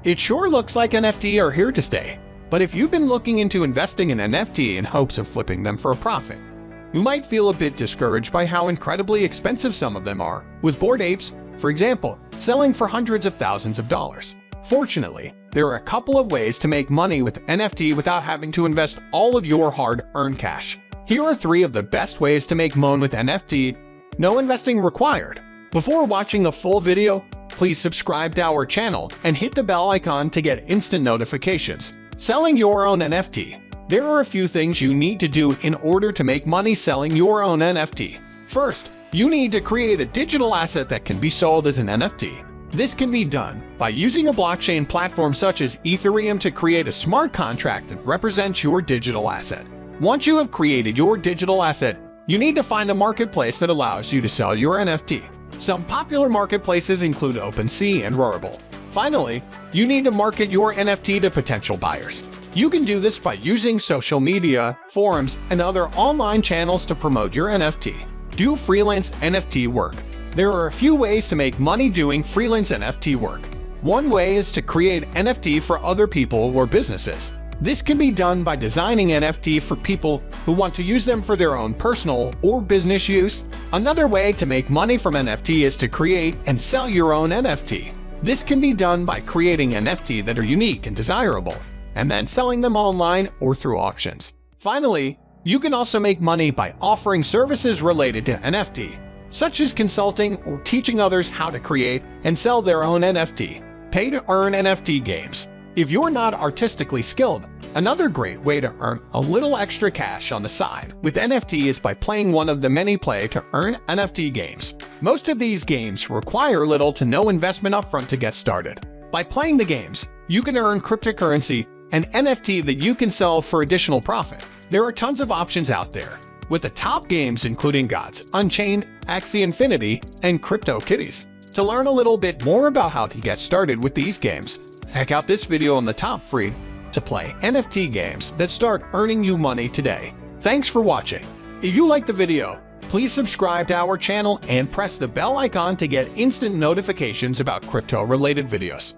It sure looks like NFT are here to stay, but if you've been looking into investing in NFT in hopes of flipping them for a profit, you might feel a bit discouraged by how incredibly expensive some of them are, with Bored Apes, for example, selling for hundreds of thousands of dollars. Fortunately, there are a couple of ways to make money with NFT without having to invest all of your hard-earned cash. Here are 3 of the best ways to make Mone with NFT. No investing required. Before watching the full video, please subscribe to our channel and hit the bell icon to get instant notifications. Selling your own NFT. There are a few things you need to do in order to make money selling your own NFT. First, you need to create a digital asset that can be sold as an NFT. This can be done by using a blockchain platform such as Ethereum to create a smart contract that represents your digital asset. Once you have created your digital asset, you need to find a marketplace that allows you to sell your NFT. Some popular marketplaces include OpenSea and Rarible. Finally, you need to market your NFT to potential buyers. You can do this by using social media, forums, and other online channels to promote your NFT. Do freelance NFT work. There are a few ways to make money doing freelance NFT work. One way is to create NFT for other people or businesses. This can be done by designing NFT for people who want to use them for their own personal or business use. Another way to make money from NFT is to create and sell your own NFT. This can be done by creating NFT that are unique and desirable, and then selling them online or through auctions. Finally, you can also make money by offering services related to NFT, such as consulting or teaching others how to create and sell their own NFT. Pay to earn NFT games. If you're not artistically skilled, another great way to earn a little extra cash on the side with NFT is by playing one of the many play-to-earn NFT games. Most of these games require little to no investment upfront to get started. By playing the games, you can earn cryptocurrency and NFT that you can sell for additional profit. There are tons of options out there, with the top games including Gods, Unchained, Axie Infinity, and CryptoKitties. To learn a little bit more about how to get started with these games, check out this video on the top free to play NFT games that start earning you money today. Thanks for watching. If you liked the video, please subscribe to our channel and press the bell icon to get instant notifications about crypto-related videos.